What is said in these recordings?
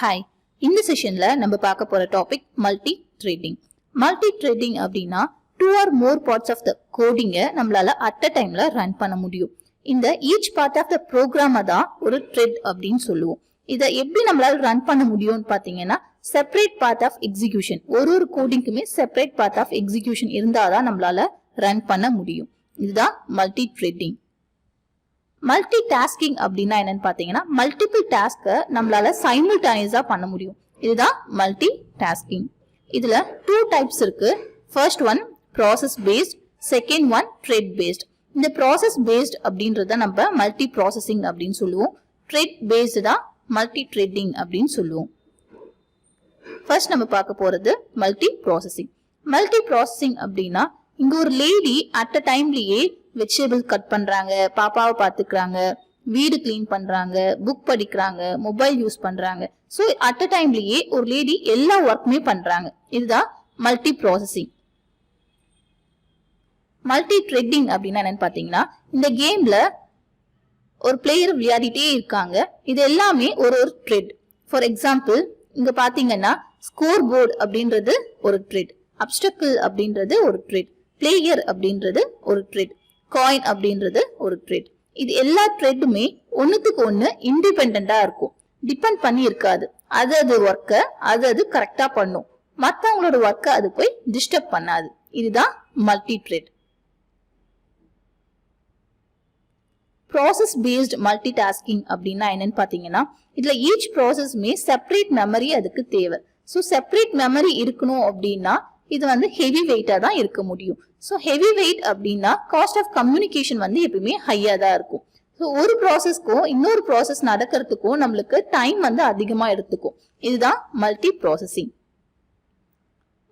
Hi, இந்த செஷன்ல நம்ம பார்க்க போற டாபிக் multithreading. Multithreading அப்படின்னா 2 or more parts of the coding நம்மளால at a timeல ரன் பண்ண முடியும். இந்த each part of the program தான் ஒரு thread அப்படின்னு சொல்லுவோம். இதை எப்படி நம்மளால ரன் பண்ண முடியும்னு பாத்தீங்கன்னா separate path of execution. ஒரு கோடிங்க்குமே separate path of execution இருந்தாதான் நம்மளால ரன் பண்ண முடியும். இதுதான் multithreading. மல்டிடாஸ்கிங் அப்படின்னா என்னன்னு பாத்தீங்கன்னா மல்டிபிள் டாஸ்க நம்மளால சைமல்டேனியஸா பண்ண முடியும். இதுதான் மல்டிடாஸ்கிங். இதுல 2 டைப்ஸ் இருக்கு. First one process based, second one thread based. இந்த ப்ராசஸ் பேஸ்ட் அப்படின்றத நம்ம மல்டி ப்ராசஸிங் அப்படின்னு சொல்லுவோம். த்ரெட் பேஸ்ட் தான் மல்டி த்ரெட்டிங் அப்படின்னு சொல்லுவோம். ஃபர்ஸ்ட் நம்ம பார்க்க போறது மல்டி ப்ராசஸிங். மல்டி ப்ராசஸிங் அப்படின்னா இங்க ஒரு லேடி அட் அ டைம்லயே வெஜிடபிள் கட் பண்றாங்க, பாப்பாவை பாத்துக்கிறாங்க, வீடு கிளீன் பண்றாங்க, புக் படிக்கிறாங்க, மொபைல் யூஸ் பண்றாங்க. சோ அட் அ டைம்லயே ஒரு லேடி எல்லா ஒர்க்குமே பண்றாங்க. இதுதான் மல்டி ப்ராசஸிங். மல்டி த்ரெட்டிங் அப்படின்னா என்னன்னு பாத்தீங்கன்னா இந்த கேம்ல ஒரு பிளேயர் விளையாடிட்டே இருக்காங்க. இது எல்லாமே ஒரு த்ரெட். ஃபார் எக்ஸாம்பிள் இங்க பாத்தீங்கன்னா ஸ்கோர் போர்டு அப்படின்றது ஒரு த்ரெட், அப்டக்கிள் அப்படின்றது ஒரு த்ரெட், பிளேயர் அப்படின்றது ஒரு த்ரெட், காயின் அப்படின்றது ஒரு த்ரெட். இது எல்லா த்ரெட்டுமே ஒண்ணுத்துக்கு ஒண்ணு இண்டிபெண்டா இருக்கும், டிபெண்ட் பண்ணி இருக்காது. அது ஒர்க்க அது கரெக்டா பண்ணும், மத்தவங்களோட ஒர்க்க அது போய் டிஸ்டர்ப் பண்ணாது. இதுதான் multithread. Process based multitasking அப்படின்னா என்னன்னு பாத்தீங்கன்னா இதுல ஈச் ப்ராசஸ்மே செப்பரேட் மெமரி அதுக்கு தேவை. ஸோ செப்பரேட் மெமரி இருக்கணும் அப்படின்னா இது வந்து ஹெவி வெயிட்டா தான் இருக்க முடியும். ஸோ ஹெவி வெயிட் அப்படின்னா காஸ்ட் ஆஃப் கம்யூனிகேஷன் வந்து எப்பவுமே ஹையா தான் இருக்கும். ஸோ ஒரு ப்ராசஸ்க்கும் இன்னொரு ப்ராசஸ் நடக்கிறதுக்கும் நம்மளுக்கு டைம் வந்து அதிகமா எடுத்துக்கும். இதுதான் மல்டி ப்ராசஸிங்.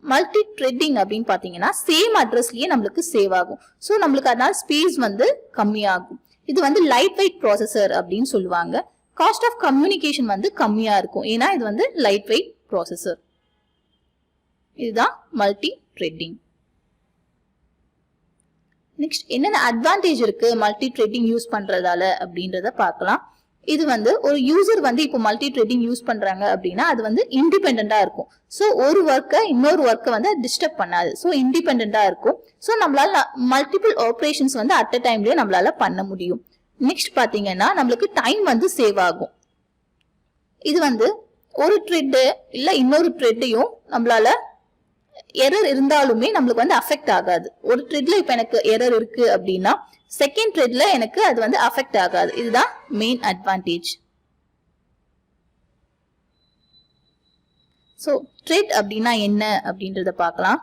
மல்டி த்ரெட்டிங் அப்படின்னு பாத்தீங்கன்னா சேம் அட்ரஸ்லயே நம்மளுக்கு சேவ் ஆகும். ஸோ நம்மளுக்கு அதனால ஸ்பேஸ் வந்து கம்மியாகும். இது வந்து லைட் வெயிட் ப்ராசஸர் அப்படின்னு சொல்லுவாங்க. காஸ்ட் ஆஃப் கம்யூனிகேஷன் வந்து கம்மியா இருக்கும், ஏன்னா இது வந்து லைட் வெயிட் ப்ராசஸர். இதுதான் மல்டி த்ரெட்டிங். நெக்ஸ்ட் என்னென்ன அட்வான்டேஜ் இருக்கு மல்டி த்ரெட்டிங் யூஸ் பண்றதால அப்படின்றத பார்க்கலாம். இது வந்து ஒரு யூசர் வந்து இப்போ மல்டி த்ரெட்டிங் யூஸ் பண்றாங்க அப்படின்னா அது வந்து இண்டிபெண்டா இருக்கும். ஸோ ஒரு ஒர்க்கை இன்னொரு ஒர்க்கை வந்து டிஸ்டர்ப் பண்ணாது. ஸோ இண்டிபெண்டா இருக்கும். ஸோ நம்மளால மல்டிபிள் ஆப்ரேஷன்ஸ் வந்து அட் அ டைம்லயே நம்மளால பண்ண முடியும். நெக்ஸ்ட் பாத்தீங்கன்னா நம்மளுக்கு டைம் வந்து சேவ் ஆகும். இது வந்து ஒரு த்ரெட் இல்ல இன்னொரு த்ரெட்டையும் நம்மளால எரர் இருந்தாலுமே நம்மளுக்கு வந்து அஃபெக்ட் ஆகாது. ஒரு த்ரெட்ல இப்ப எனக்கு எரர் இருக்கு அப்படின்னா செகண்ட் த்ரெட்ல எனக்கு அது வந்து அஃபெக்ட் ஆகாது. இதுதான் மெயின் அட்வான்டேஜ். சோ த்ரெட் அப்படின்னா என்ன அப்படின்றத பார்க்கலாம்.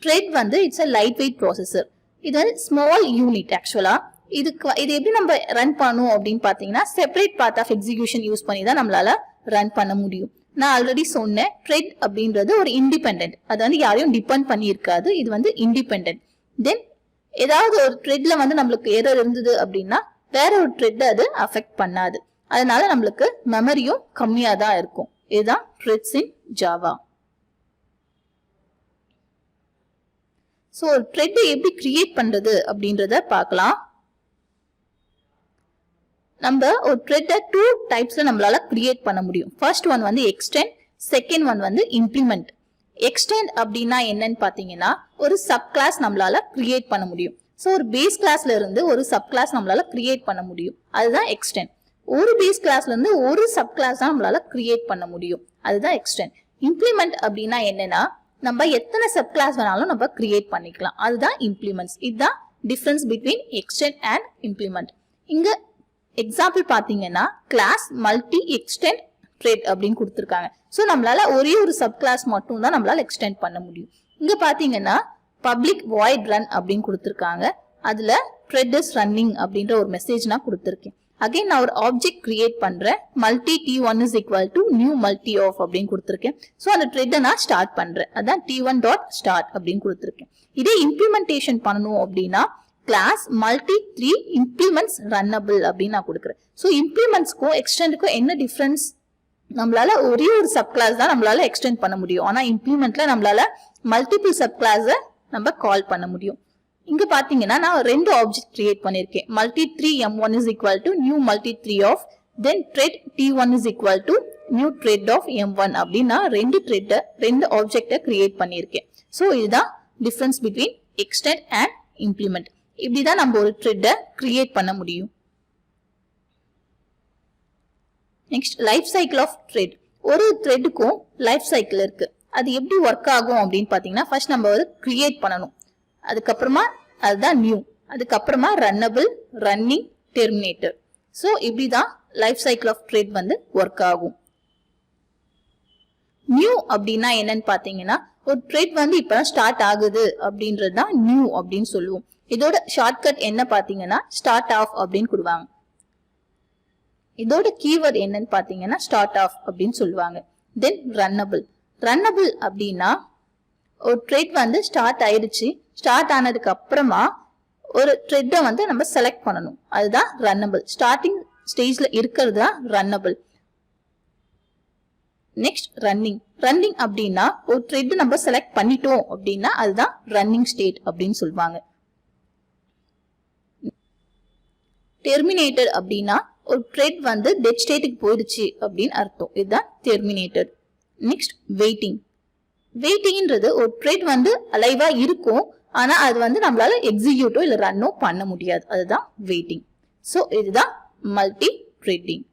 த்ரெட் வந்து it's a lightweight processor. இது ஸ்மால் யூனிட். ஆக்சுவலா இது எப்படி நம்ம ரன் பண்ணும் அப்படின்னு பாத்தீங்கன்னா separate path of execution use பண்ணி தான் நம்மளால ரன் பண்ண முடியும். நான் ஆல்ரெடி சொன்னேன் த்ரெட் அப்படின்றது ஒரு இண்டிபெண்டன்ட், அது வந்து யாரையும் டிபெண்ட் பண்ணி இருக்காது. இது வந்து இண்டிபெண்டன்ட். தென் ஏதாவது ஒரு த்ரெட்ல வந்து நம்மளுக்கு எரர் இருந்தது அப்படின்னா வேற ஒரு த்ரெட் அது அஃபெக்ட் பண்ணாது. அதனால நம்மளுக்கு மெமரியும் கம்மியா தான் இருக்கும். இதுதான் த்ரெட்ஸ் இன் ஜாவா. சோ ஒரு த்ரெட் எப்படி கிரியேட் பண்றது அப்படின்றத பார்க்கலாம். நம்ம ஒரு த்ரெட்டை 2 டைப்ஸ்ல நம்மளால கிரியேட் பண்ண முடியும். ஃபர்ஸ்ட் ஒன் வந்து எக்ஸ்டெண்ட், செகண்ட் ஒன் வந்து இம்ப்ளிமெண்ட். எக்ஸ்டெண்ட் அப்படின்னா என்னன்னு பாத்தீங்கன்னா ஒரு சப் கிளாஸ் நம்மளால கிரியேட் பண்ண முடியும். ஸோ ஒரு பேஸ் கிளாஸ்ல இருந்து ஒரு சப் கிளாஸ் நம்மளால கிரியேட் பண்ண முடியும். அதுதான் எக்ஸ்டெண்ட். ஒரு பேஸ் கிளாஸ்ல இருந்து ஒரு சப் கிளாஸ் தான் நம்மளால கிரியேட் பண்ண முடியும். அதுதான் எக்ஸ்டெண்ட். இம்ப்ளிமெண்ட் அப்படின்னா என்னன்னா நம்ம எத்தனை சப் கிளாஸ் வேணாலும் நம்ம கிரியேட் பண்ணிக்கலாம். அதுதான் இம்ப்ளிமெண்ட்ஸ். இதுதான் difference between extend and implement. இங்க எக்ஸாம்பிள் பாத்தீங்கன்னா கிளாஸ் மல்டி எக்ஸ்டெண்ட் த்ரெட் அப்படின்னு கொடுத்துருக்காங்க. ஸோ நம்மளால ஒரே ஒரு சப் கிளாஸ் மட்டும் தான் நம்மளால எக்ஸ்டெண்ட் பண்ண முடியும். இங்க பாத்தீங்கன்னா பப்ளிக் வாய்ட் ரன் அப்படின்னு கொடுத்துருக்காங்க. அதுல த்ரெட் இஸ் ரன்னிங் அப்படின்ற ஒரு மெசேஜ் நான் கொடுத்துருக்கேன். அகைன் நான் ஒரு ஆப்ஜெக்ட் கிரியேட் பண்றேன். Multi t1 is equal to new multi of அப்படின்னு கொடுத்துருக்கேன். ஸோ அந்த த்ரெட்டை நான் ஸ்டார்ட் பண்றேன். அதான் t1.start அப்படின்னு கொடுத்துருக்கேன். இதே இம்ப்ளிமெண்டேஷன் பண்ணணும் அப்படின்னா கிளாஸ் multi3 implements runnable அப்படின்னு நான் கொடுக்குறேன். ஸோ இம்ப்ளிமெண்ட்ஸ்க்கும் எக்ஸ்டெண்டுக்கும் என்ன டிஃபரன்ஸ்? நம்மளால ஒரே ஒரு சப் கிளாஸ் தான் நம்மளால எக்ஸ்டெண்ட் பண்ண முடியும். ஆனா இம்ப்ளிமெண்ட்ல நம்மளால மல்டிபிள் சப் கிளாஸை நம்ம கால் பண்ண முடியும். இங்க பாத்தீங்கன்னா நான் 2 ஆப்ஜெக்ட் கிரியேட் பண்ணிருக்கேன். multi3 m1 is equal to new multi3 of then thread t1 is equal to new thread of M1 அப்படின்னா ரெண்டு ஆப்ஜெக்ட கிரியேட் பண்ணியிருக்கேன். ஸோ இதுதான் difference between extend and implement. இப்படிதான் நம்ம ஒரு த்ரெட்டை கிரியேட் பண்ண முடியும். Next life cycle of thread. ஒரு த்ரெட்டுக்கும் லைஃப் சைக்கிள் இருக்கு. அது எப்படி ஒர்க் ஆகும் அப்படின்னு பாத்தீங்கன்னா ஃபர்ஸ்ட் நம்ம ஒரு கிரியேட் பண்ணணும். அதுக்கப்புறமா அதுதான் நியூ, அதுக்கப்புறமா ரன்னபிள், ரன்னிங், டெர்மினேட்டர். ஸோ இப்படிதான் லைஃப் சைக்கிள் ஆஃப் த்ரெட் வந்து ஒர்க் ஆகும். நியூ அப்படின்னா என்னன்னு பாத்தீங்கன்னா ஒரு த்ரெட் வந்து இப்ப ஸ்டார்ட் ஆகுது அப்படின்றது தான் நியூ அப்படின்னு சொல்லுவோம். இதோட ஷார்ட்கட் என்ன பாத்தீங்கன்னா ஸ்டார்ட் ஆஃப் அப்படின்னு கொடுவாங்க. இதோட கீவேர்ட் என்னன்னு பாத்தீங்கன்னா ஸ்டார்ட் ஆஃப் அப்படின்னு சொல்லுவாங்க. தென் ரன்னபிள். ரன்னபிள் அப்படின்னா ஒரு த்ரெட் வந்து ஸ்டார்ட் ஆயிடுச்சு, ஸ்டார்ட் ஆனதுக்கு அப்புறமா ஒரு த்ரெட்டை வந்து நம்ம செலக்ட் பண்ணணும். அதுதான் ரன்னபிள். ஸ்டார்டிங் ஸ்டேஜ்ல இருக்கிறது தான் ரன்னபிள். Next running. ரன்னிங் அப்படின்னா ஒரு த்ரெட் நம்ம செலக்ட் பண்ணிட்டோம் அப்படின்னா அதுதான் ரன்னிங் ஸ்டேட் அப்படின்னு சொல்லுவாங்க. டெர்மினேட்டட் அப்படின்னா ஒரு த்ரெட் வந்து டெட் ஸ்டேட்டுக்கு போயிடுச்சு அப்படின்னு அர்த்தம். இதுதான் டெர்மினேட்டட். Next waiting. வெயிட்டிங்ன்றது ஒரு த்ரெட் வந்து அலைவா இருக்கும், ஆனா அது வந்து நம்மளால எக்ஸிக்யூட்டோ இல்ல ரன்னோ பண்ண முடியாது. அதுதான் வெயிட்டிங். ஸோ இதுதான் மல்டி த்ரெட்டிங்.